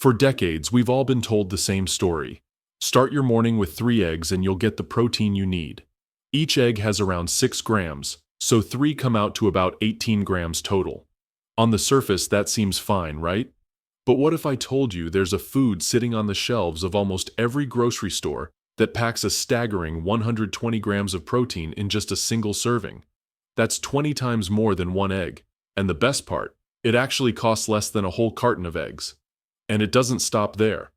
For decades, we've all been told the same story. Start your morning with 3 eggs and you'll get the protein you need. Each egg has around 6 grams, so 3 come out to about 18 grams total. On the surface, that seems fine, right? But what if I told you there's a food sitting on the shelves of almost every grocery store that packs a staggering 120 grams of protein in just a single serving? That's 20 times more than 1 egg. And the best part, it actually costs less than a whole carton of eggs. And it doesn't stop there.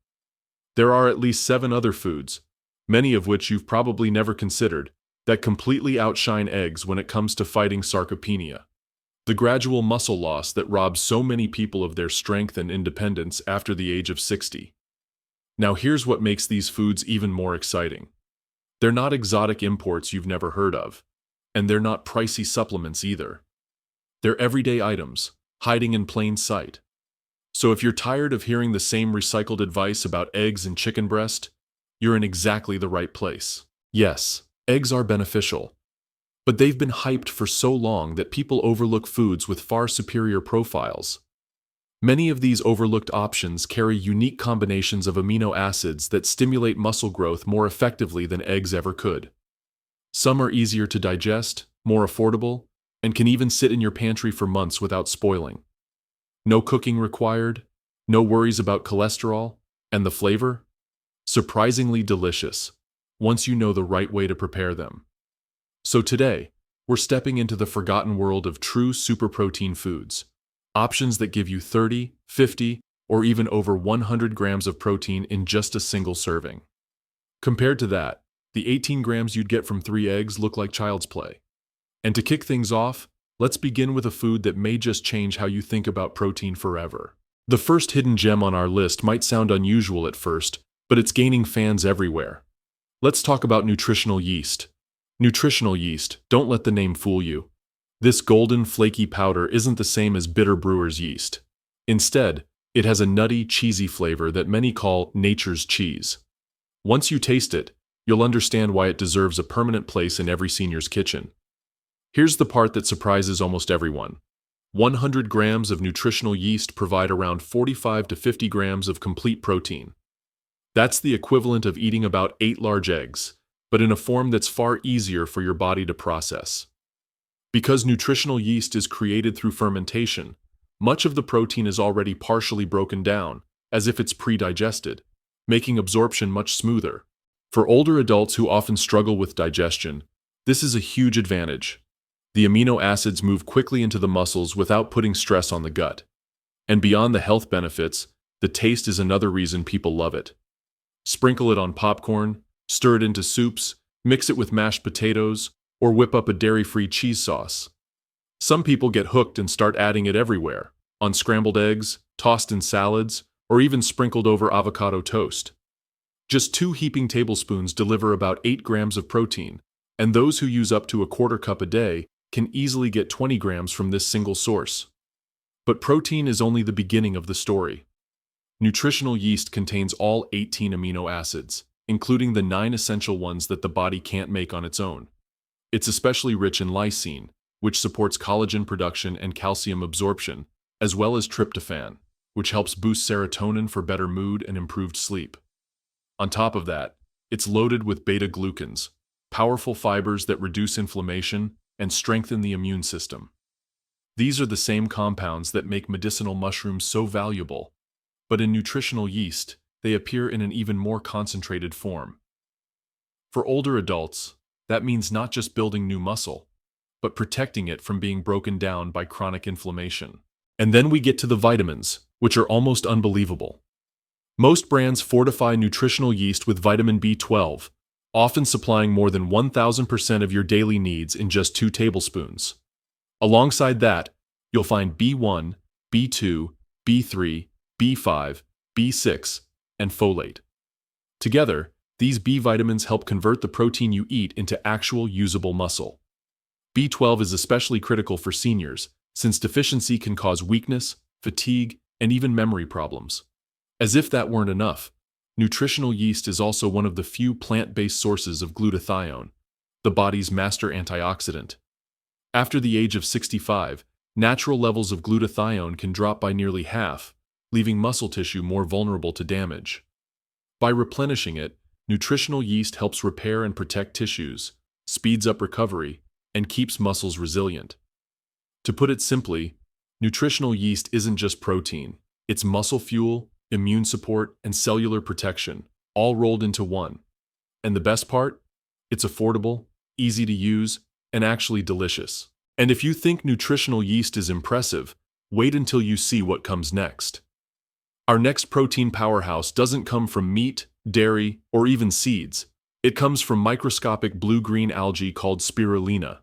There are at least 7 other foods, many of which you've probably never considered, that completely outshine eggs when it comes to fighting sarcopenia, the gradual muscle loss that robs so many people of their strength and independence after the age of 60. Now here's what makes these foods even more exciting. They're not exotic imports you've never heard of, and they're not pricey supplements either. They're everyday items, hiding in plain sight. So if you're tired of hearing the same recycled advice about eggs and chicken breast, you're in exactly the right place. Yes, eggs are beneficial, but they've been hyped for so long that people overlook foods with far superior profiles. Many of these overlooked options carry unique combinations of amino acids that stimulate muscle growth more effectively than eggs ever could. Some are easier to digest, more affordable, and can even sit in your pantry for months without spoiling. No cooking required, no worries about cholesterol, and the flavor? Surprisingly delicious, once you know the right way to prepare them. So today, we're stepping into the forgotten world of true super protein foods, options that give you 30, 50, or even over 100 grams of protein in just a single serving. Compared to that, the 18 grams you'd get from 3 eggs look like child's play. And to kick things off, let's begin with a food that may just change how you think about protein forever. The first hidden gem on our list might sound unusual at first, but it's gaining fans everywhere. Let's talk about nutritional yeast. Nutritional yeast, don't let the name fool you. This golden, flaky powder isn't the same as bitter brewer's yeast. Instead, it has a nutty, cheesy flavor that many call nature's cheese. Once you taste it, you'll understand why it deserves a permanent place in every senior's kitchen. Here's the part that surprises almost everyone. 100 grams of nutritional yeast provide around 45 to 50 grams of complete protein. That's the equivalent of eating about 8 large eggs, but in a form that's far easier for your body to process. Because nutritional yeast is created through fermentation, much of the protein is already partially broken down, as if it's pre-digested, making absorption much smoother. For older adults who often struggle with digestion, this is a huge advantage. The amino acids move quickly into the muscles without putting stress on the gut. And beyond the health benefits, the taste is another reason people love it. Sprinkle it on popcorn, stir it into soups, mix it with mashed potatoes, or whip up a dairy-free cheese sauce. Some people get hooked and start adding it everywhere, on scrambled eggs, tossed in salads, or even sprinkled over avocado toast. Just 2 heaping tablespoons deliver about 8 grams of protein, and those who use up to a quarter cup a day can easily get 20 grams from this single source. But protein is only the beginning of the story. Nutritional yeast contains all 18 amino acids, including the 9 essential ones that the body can't make on its own. It's especially rich in lysine, which supports collagen production and calcium absorption, as well as tryptophan, which helps boost serotonin for better mood and improved sleep. On top of that, it's loaded with beta-glucans, powerful fibers that reduce inflammation and strengthen the immune system. These are the same compounds that make medicinal mushrooms so valuable, but in nutritional yeast, they appear in an even more concentrated form. For older adults, that means not just building new muscle, but protecting it from being broken down by chronic inflammation. And then we get to the vitamins, which are almost unbelievable. Most brands fortify nutritional yeast with vitamin B12, often supplying more than 1,000% of your daily needs in just 2 tablespoons. Alongside that, you'll find B1, B2, B3, B5, B6, and folate. Together, these B vitamins help convert the protein you eat into actual usable muscle. B12 is especially critical for seniors, since deficiency can cause weakness, fatigue, and even memory problems. As if that weren't enough, nutritional yeast is also one of the few plant-based sources of glutathione, the body's master antioxidant. After the age of 65, natural levels of glutathione can drop by nearly half, leaving muscle tissue more vulnerable to damage. By replenishing it, nutritional yeast helps repair and protect tissues, speeds up recovery, and keeps muscles resilient. To put it simply, nutritional yeast isn't just protein. It's muscle fuel, immune support, and cellular protection, all rolled into one. And the best part? It's affordable, easy to use, and actually delicious. And if you think nutritional yeast is impressive, wait until you see what comes next. Our next protein powerhouse doesn't come from meat, dairy, or even seeds. It comes from microscopic blue-green algae called spirulina.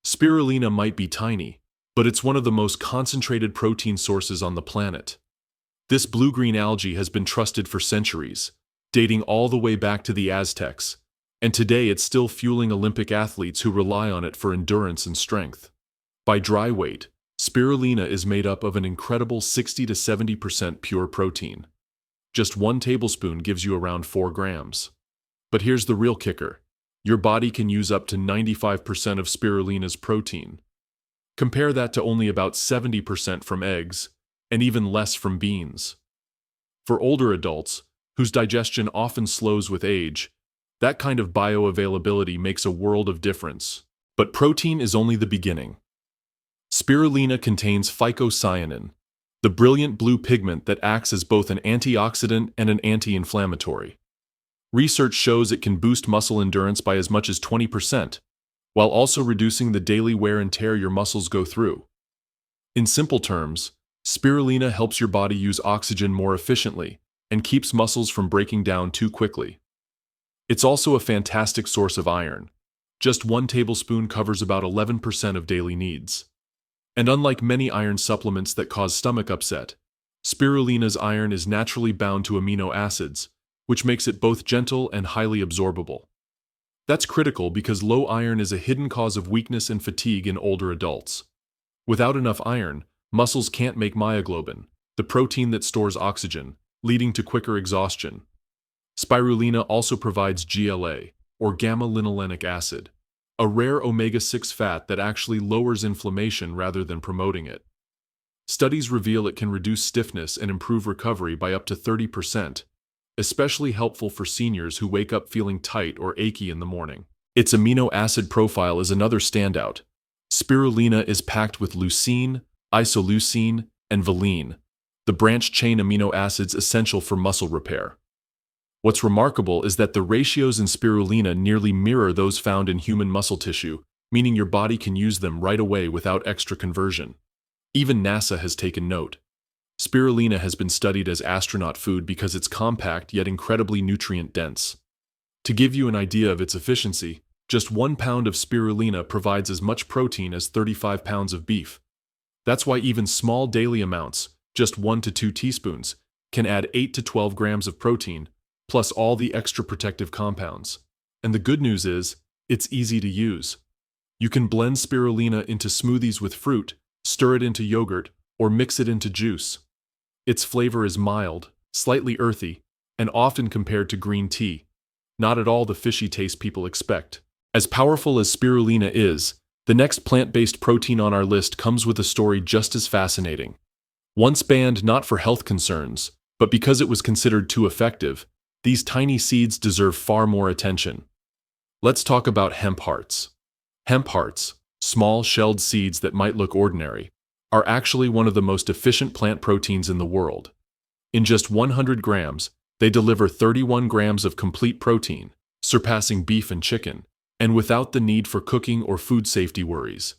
Spirulina might be tiny, but it's one of the most concentrated protein sources on the planet. This blue-green algae has been trusted for centuries, dating all the way back to the Aztecs, and today it's still fueling Olympic athletes who rely on it for endurance and strength. By dry weight, spirulina is made up of an incredible 60 to 70% pure protein. Just 1 tablespoon gives you around 4 grams. But here's the real kicker. Your body can use up to 95% of spirulina's protein. Compare that to only about 70% from eggs, and even less from beans. For older adults, whose digestion often slows with age, that kind of bioavailability makes a world of difference. But protein is only the beginning. Spirulina contains phycocyanin, the brilliant blue pigment that acts as both an antioxidant and an anti-inflammatory. Research shows it can boost muscle endurance by as much as 20%, while also reducing the daily wear and tear your muscles go through. In simple terms, spirulina helps your body use oxygen more efficiently and keeps muscles from breaking down too quickly. It's also a fantastic source of iron. Just 1 tablespoon covers about 11% of daily needs. And unlike many iron supplements that cause stomach upset, spirulina's iron is naturally bound to amino acids, which makes it both gentle and highly absorbable. That's critical because low iron is a hidden cause of weakness and fatigue in older adults. Without enough iron, muscles can't make myoglobin, the protein that stores oxygen, leading to quicker exhaustion. Spirulina also provides GLA, or gamma-linolenic acid, a rare omega-6 fat that actually lowers inflammation rather than promoting it. Studies reveal it can reduce stiffness and improve recovery by up to 30%, especially helpful for seniors who wake up feeling tight or achy in the morning. Its amino acid profile is another standout. Spirulina is packed with leucine, isoleucine, and valine, the branched-chain amino acids essential for muscle repair. What's remarkable is that the ratios in spirulina nearly mirror those found in human muscle tissue, meaning your body can use them right away without extra conversion. Even NASA has taken note. Spirulina has been studied as astronaut food because it's compact yet incredibly nutrient-dense. To give you an idea of its efficiency, just 1 pound of spirulina provides as much protein as 35 pounds of beef. That's why even small daily amounts, just 1 to 2 teaspoons, can add 8 to 12 grams of protein, plus all the extra protective compounds. And the good news is, it's easy to use. You can blend spirulina into smoothies with fruit, stir it into yogurt, or mix it into juice. Its flavor is mild, slightly earthy, and often compared to green tea. Not at all the fishy taste people expect. As powerful as spirulina is, the next plant-based protein on our list comes with a story just as fascinating. Once banned not for health concerns, but because it was considered too effective, these tiny seeds deserve far more attention. Let's talk about hemp hearts. Hemp hearts, small shelled seeds that might look ordinary, are actually one of the most efficient plant proteins in the world. In just 100 grams, they deliver 31 grams of complete protein, surpassing beef and chicken, and without the need for cooking or food safety worries.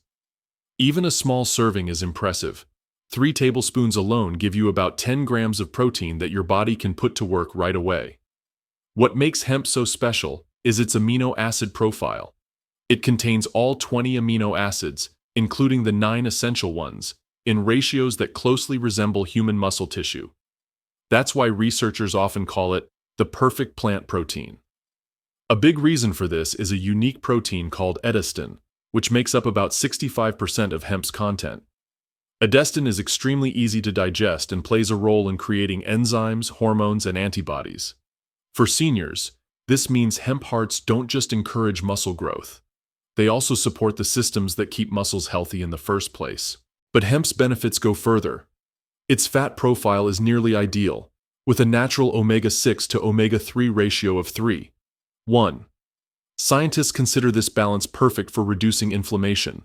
Even a small serving is impressive. 3 tablespoons alone give you about 10 grams of protein that your body can put to work right away. What makes hemp so special is its amino acid profile. It contains all 20 amino acids, including the 9 essential ones, in ratios that closely resemble human muscle tissue. That's why researchers often call it the perfect plant protein. A big reason for this is a unique protein called edestin, which makes up about 65% of hemp's content. Edestin is extremely easy to digest and plays a role in creating enzymes, hormones, and antibodies. For seniors, this means hemp hearts don't just encourage muscle growth. They also support the systems that keep muscles healthy in the first place. But hemp's benefits go further. Its fat profile is nearly ideal, with a natural omega-6 to omega-3 ratio of 3:1. Scientists consider this balance perfect for reducing inflammation.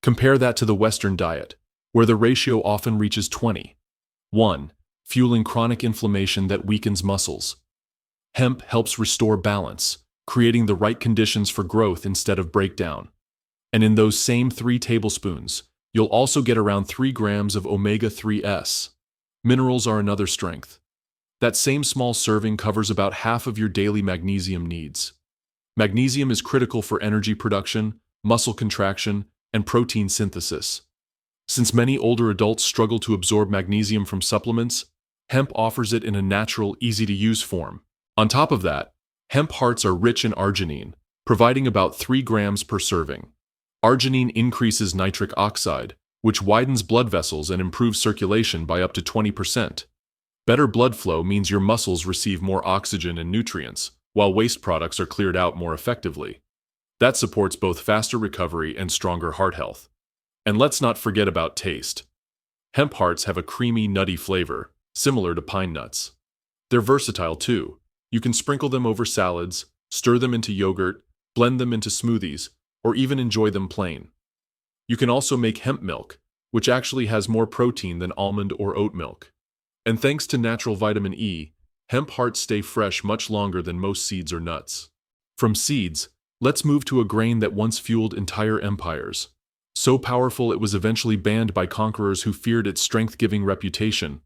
Compare that to the Western diet, where the ratio often reaches 20:1, fueling chronic inflammation that weakens muscles. Hemp helps restore balance, creating the right conditions for growth instead of breakdown. And in those same 3 tablespoons, you'll also get around 3 grams of omega-3s. Minerals are another strength. That same small serving covers about half of your daily magnesium needs. Magnesium is critical for energy production, muscle contraction, and protein synthesis. Since many older adults struggle to absorb magnesium from supplements, hemp offers it in a natural, easy-to-use form. On top of that, hemp hearts are rich in arginine, providing about 3 grams per serving. Arginine increases nitric oxide, which widens blood vessels and improves circulation by up to 20%. Better blood flow means your muscles receive more oxygen and nutrients, while waste products are cleared out more effectively. That supports both faster recovery and stronger heart health. And let's not forget about taste. Hemp hearts have a creamy, nutty flavor, similar to pine nuts. They're versatile too. You can sprinkle them over salads, stir them into yogurt, blend them into smoothies, or even enjoy them plain. You can also make hemp milk, which actually has more protein than almond or oat milk. And thanks to natural vitamin E, hemp hearts stay fresh much longer than most seeds or nuts. From seeds, let's move to a grain that once fueled entire empires. So powerful it was eventually banned by conquerors who feared its strength-giving reputation.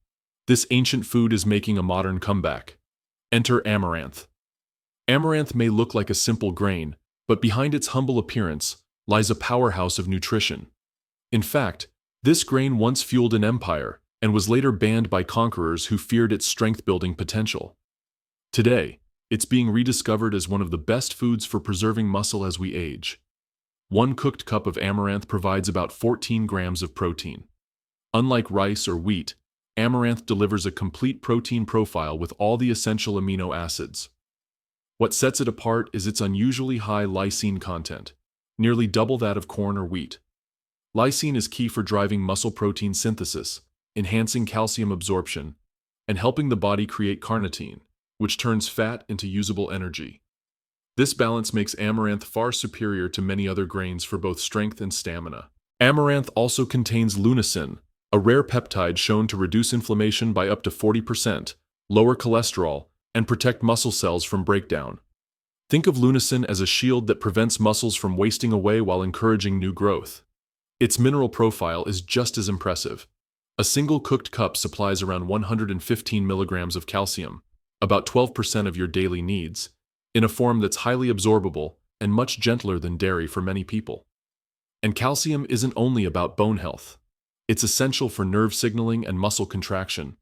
This ancient food is making a modern comeback. Enter amaranth. Amaranth may look like a simple grain, but behind its humble appearance lies a powerhouse of nutrition. In fact, this grain once fueled an empire and was later banned by conquerors who feared its strength-building potential. Today, it's being rediscovered as one of the best foods for preserving muscle as we age. 1 cooked cup of amaranth provides about 14 grams of protein. Unlike rice or wheat, amaranth delivers a complete protein profile with all the essential amino acids. What sets it apart is its unusually high lysine content, nearly double that of corn or wheat. Lysine is key for driving muscle protein synthesis, enhancing calcium absorption, and helping the body create carnitine, which turns fat into usable energy. This balance makes amaranth far superior to many other grains for both strength and stamina. Amaranth also contains leucine, a rare peptide shown to reduce inflammation by up to 40%, lower cholesterol, and protect muscle cells from breakdown. Think of leucine as a shield that prevents muscles from wasting away while encouraging new growth. Its mineral profile is just as impressive. A single cooked cup supplies around 115 milligrams of calcium, about 12% of your daily needs, in a form that's highly absorbable and much gentler than dairy for many people. And calcium isn't only about bone health. It's essential for nerve signaling and muscle contraction,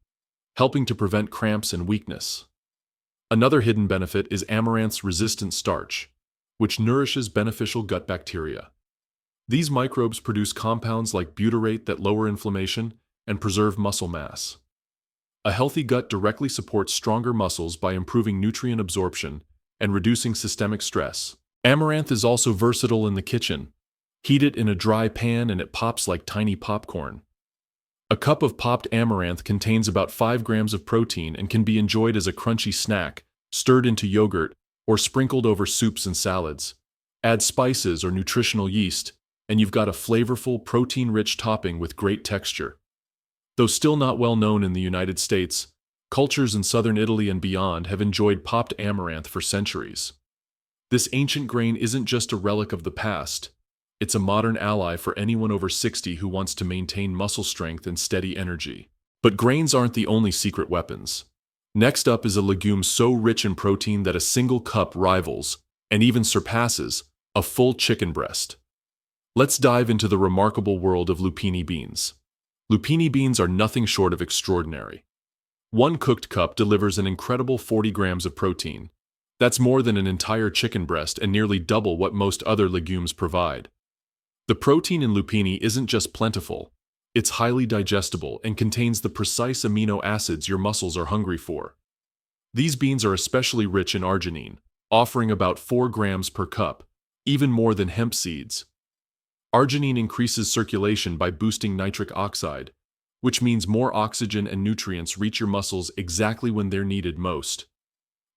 helping to prevent cramps and weakness. Another hidden benefit is amaranth's resistant starch, which nourishes beneficial gut bacteria. These microbes produce compounds like butyrate that lower inflammation and preserve muscle mass. A healthy gut directly supports stronger muscles by improving nutrient absorption and reducing systemic stress. Amaranth is also versatile in the kitchen. Heat it in a dry pan and it pops like tiny popcorn. A cup of popped amaranth contains about 5 grams of protein and can be enjoyed as a crunchy snack, stirred into yogurt, or sprinkled over soups and salads. Add spices or nutritional yeast, and you've got a flavorful, protein-rich topping with great texture. Though still not well known in the United States, cultures in southern Italy and beyond have enjoyed popped amaranth for centuries. This ancient grain isn't just a relic of the past. It's a modern ally for anyone over 60 who wants to maintain muscle strength and steady energy. But grains aren't the only secret weapons. Next up is a legume so rich in protein that a single cup rivals, and even surpasses, a full chicken breast. Let's dive into the remarkable world of lupini beans. Lupini beans are nothing short of extraordinary. 1 cooked cup delivers an incredible 40 grams of protein. That's more than an entire chicken breast and nearly double what most other legumes provide. The protein in lupini isn't just plentiful, it's highly digestible and contains the precise amino acids your muscles are hungry for. These beans are especially rich in arginine, offering about 4 grams per cup, even more than hemp seeds. Arginine increases circulation by boosting nitric oxide, which means more oxygen and nutrients reach your muscles exactly when they're needed most.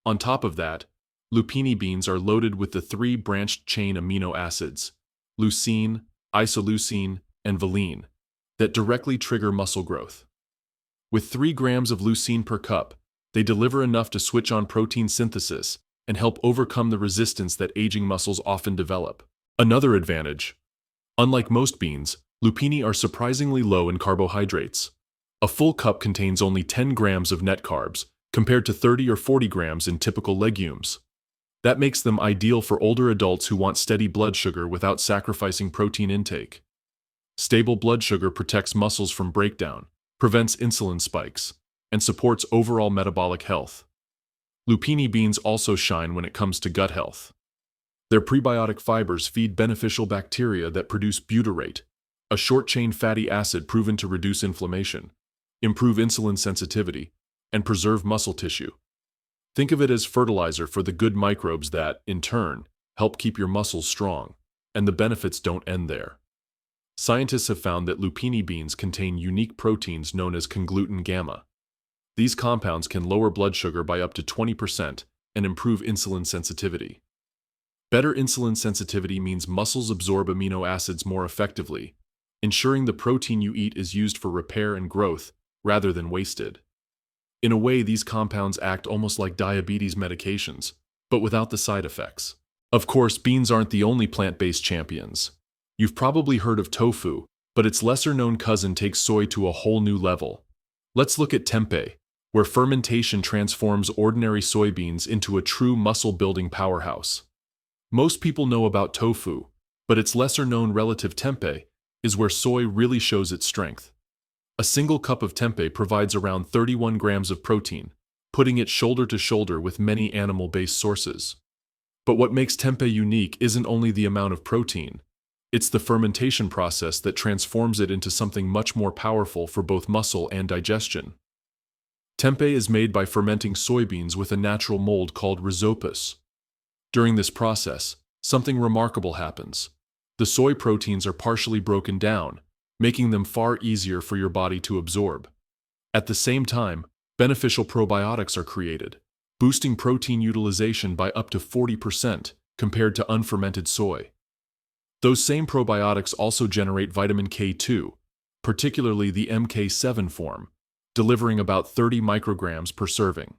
On top of that, lupini beans are loaded with the three branched-chain amino acids, leucine, isoleucine, and valine, that directly trigger muscle growth. With 3 grams of leucine per cup, they deliver enough to switch on protein synthesis and help overcome the resistance that aging muscles often develop. Another advantage: unlike most beans, lupini are surprisingly low in carbohydrates. A full cup contains only 10 grams of net carbs, compared to 30 or 40 grams in typical legumes. That makes them ideal for older adults who want steady blood sugar without sacrificing protein intake. Stable blood sugar protects muscles from breakdown, prevents insulin spikes, and supports overall metabolic health. Lupini beans also shine when it comes to gut health. Their prebiotic fibers feed beneficial bacteria that produce butyrate, a short-chain fatty acid proven to reduce inflammation, improve insulin sensitivity, and preserve muscle tissue. Think of it as fertilizer for the good microbes that, in turn, help keep your muscles strong, and the benefits don't end there. Scientists have found that lupini beans contain unique proteins known as congluten gamma. These compounds can lower blood sugar by up to 20% and improve insulin sensitivity. Better insulin sensitivity means muscles absorb amino acids more effectively, ensuring the protein you eat is used for repair and growth rather than wasted. In a way, these compounds act almost like diabetes medications, but without the side effects. Of course, beans aren't the only plant-based champions. You've probably heard of tofu, but its lesser-known cousin takes soy to a whole new level. Let's look at tempeh, where fermentation transforms ordinary soybeans into a true muscle-building powerhouse. Most people know about tofu, but its lesser-known relative tempeh is where soy really shows its strength. A single cup of tempeh provides around 31 grams of protein, putting it shoulder to shoulder with many animal-based sources. But what makes tempeh unique isn't only the amount of protein, it's the fermentation process that transforms it into something much more powerful for both muscle and digestion. Tempeh is made by fermenting soybeans with a natural mold called rhizopus. During this process, something remarkable happens. The soy proteins are partially broken down, making them far easier for your body to absorb. At the same time, beneficial probiotics are created, boosting protein utilization by up to 40% compared to unfermented soy. Those same probiotics also generate vitamin K2, particularly the MK7 form, delivering about 30 micrograms per serving.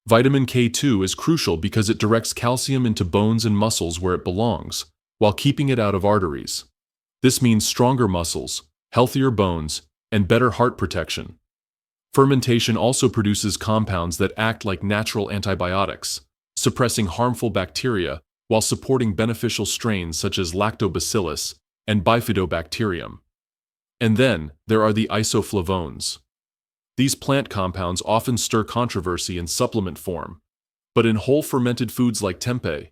Vitamin K2 is crucial because it directs calcium into bones and muscles where it belongs, while keeping it out of arteries. This means stronger muscles, healthier bones, and better heart protection. Fermentation also produces compounds that act like natural antibiotics, suppressing harmful bacteria while supporting beneficial strains such as lactobacillus and bifidobacterium. And then, there are the isoflavones. These plant compounds often stir controversy in supplement form, but in whole fermented foods like tempeh,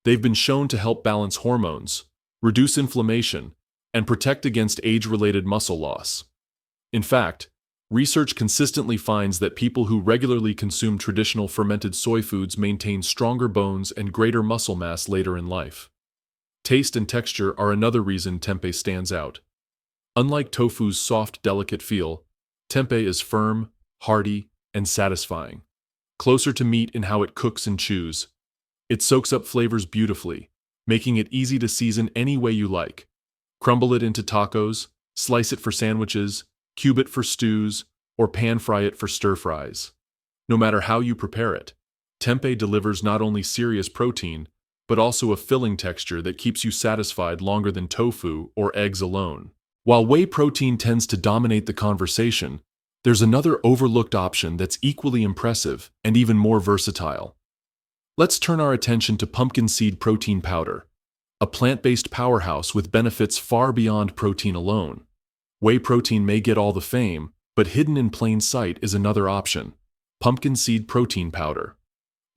they've been shown to help balance hormones, reduce inflammation, and protect against age-related muscle loss. In fact, research consistently finds that people who regularly consume traditional fermented soy foods maintain stronger bones and greater muscle mass later in life. Taste and texture are another reason tempeh stands out. Unlike tofu's soft, delicate feel, tempeh is firm, hearty, and satisfying. Closer to meat in how it cooks and chews. It soaks up flavors beautifully, making it easy to season any way you like. Crumble it into tacos, slice it for sandwiches, cube it for stews, or pan-fry it for stir-fries. No matter how you prepare it, tempeh delivers not only serious protein, but also a filling texture that keeps you satisfied longer than tofu or eggs alone. While whey protein tends to dominate the conversation, there's another overlooked option that's equally impressive and even more versatile. Let's turn our attention to pumpkin seed protein powder, a plant-based powerhouse with benefits far beyond protein alone. Whey protein may get all the fame, but hidden in plain sight is another option: pumpkin seed protein powder.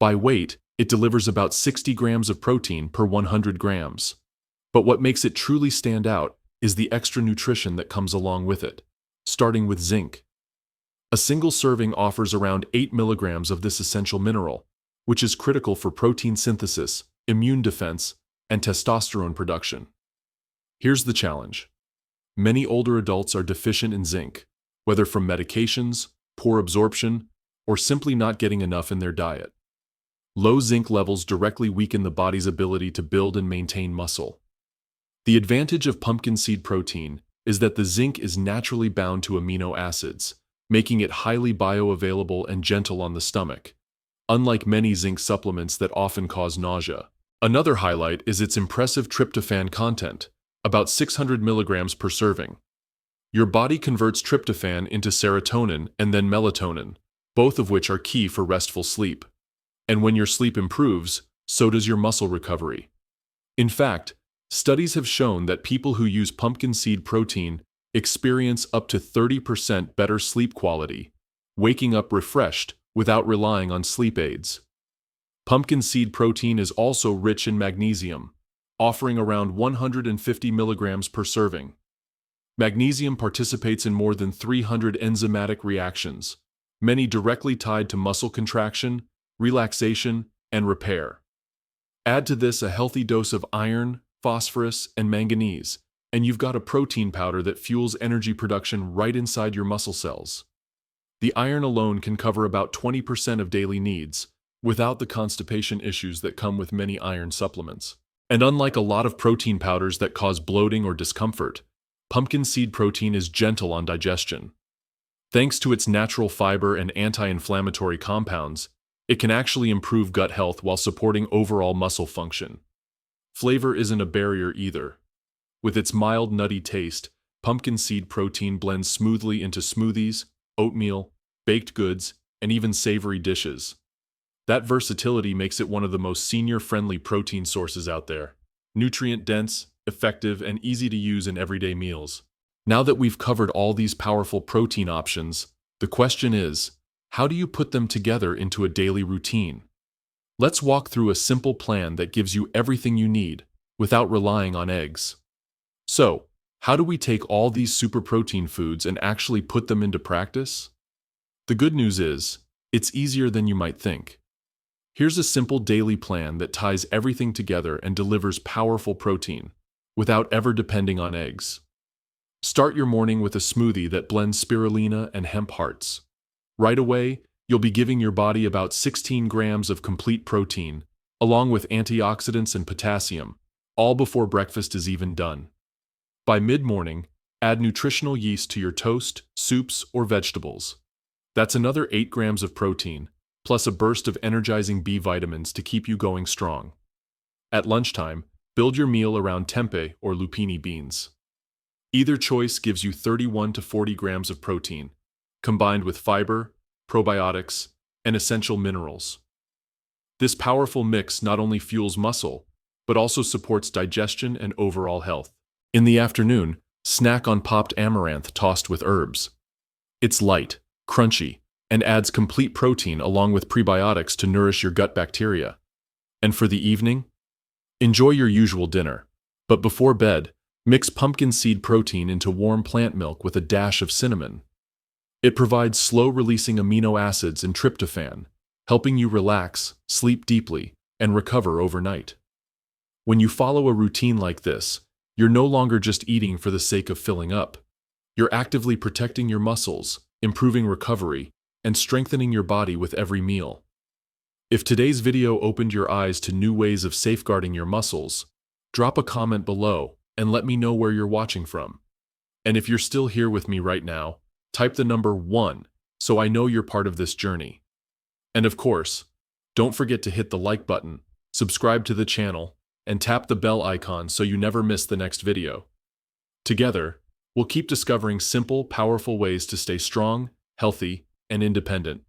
By weight, it delivers about 60 grams of protein per 100 grams. But what makes it truly stand out is the extra nutrition that comes along with it, starting with zinc. A single serving offers around 8 milligrams of this essential mineral, which is critical for protein synthesis, immune defense, and testosterone production. Here's the challenge. Many older adults are deficient in zinc, whether from medications, poor absorption, or simply not getting enough in their diet. Low zinc levels directly weaken the body's ability to build and maintain muscle. The advantage of pumpkin seed protein is that the zinc is naturally bound to amino acids, making it highly bioavailable and gentle on the stomach, unlike many zinc supplements that often cause nausea. Another highlight is its impressive tryptophan content, about 600 milligrams per serving. Your body converts tryptophan into serotonin and then melatonin, both of which are key for restful sleep. And when your sleep improves, so does your muscle recovery. In fact, studies have shown that people who use pumpkin seed protein experience up to 30% better sleep quality, waking up refreshed without relying on sleep aids. Pumpkin seed protein is also rich in magnesium, offering around 150 milligrams per serving. Magnesium participates in more than 300 enzymatic reactions, many directly tied to muscle contraction, relaxation, and repair. Add to this a healthy dose of iron, phosphorus, and manganese, and you've got a protein powder that fuels energy production right inside your muscle cells. The iron alone can cover about 20% of daily needs, without the constipation issues that come with many iron supplements. And unlike a lot of protein powders that cause bloating or discomfort, pumpkin seed protein is gentle on digestion. Thanks to its natural fiber and anti-inflammatory compounds, it can actually improve gut health while supporting overall muscle function. Flavor isn't a barrier either. With its mild nutty taste, pumpkin seed protein blends smoothly into smoothies, oatmeal, baked goods, and even savory dishes. That versatility makes it one of the most senior-friendly protein sources out there. Nutrient-dense, effective, and easy to use in everyday meals. Now that we've covered all these powerful protein options, the question is, how do you put them together into a daily routine? Let's walk through a simple plan that gives you everything you need without relying on eggs. So, how do we take all these super protein foods and actually put them into practice? The good news is, it's easier than you might think. Here's a simple daily plan that ties everything together and delivers powerful protein, without ever depending on eggs. Start your morning with a smoothie that blends spirulina and hemp hearts. Right away, you'll be giving your body about 16 grams of complete protein, along with antioxidants and potassium, all before breakfast is even done. By mid-morning, add nutritional yeast to your toast, soups, or vegetables. That's another 8 grams of protein, plus a burst of energizing B vitamins to keep you going strong. At lunchtime, build your meal around tempeh or lupini beans. Either choice gives you 31 to 40 grams of protein, combined with fiber, probiotics, and essential minerals. This powerful mix not only fuels muscle, but also supports digestion and overall health. In the afternoon, snack on popped amaranth tossed with herbs. It's light, crunchy, and adds complete protein along with prebiotics to nourish your gut bacteria. And for the evening? Enjoy your usual dinner, but before bed, mix pumpkin seed protein into warm plant milk with a dash of cinnamon. It provides slow-releasing amino acids and tryptophan, helping you relax, sleep deeply, and recover overnight. When you follow a routine like this, you're no longer just eating for the sake of filling up. You're actively protecting your muscles, improving recovery, and strengthening your body with every meal. If today's video opened your eyes to new ways of safeguarding your muscles, drop a comment below and let me know where you're watching from. And if you're still here with me right now, type the number 1 so I know you're part of this journey. And of course, don't forget to hit the like button, subscribe to the channel, and tap the bell icon so you never miss the next video. Together, we'll keep discovering simple, powerful ways to stay strong, healthy, and independent.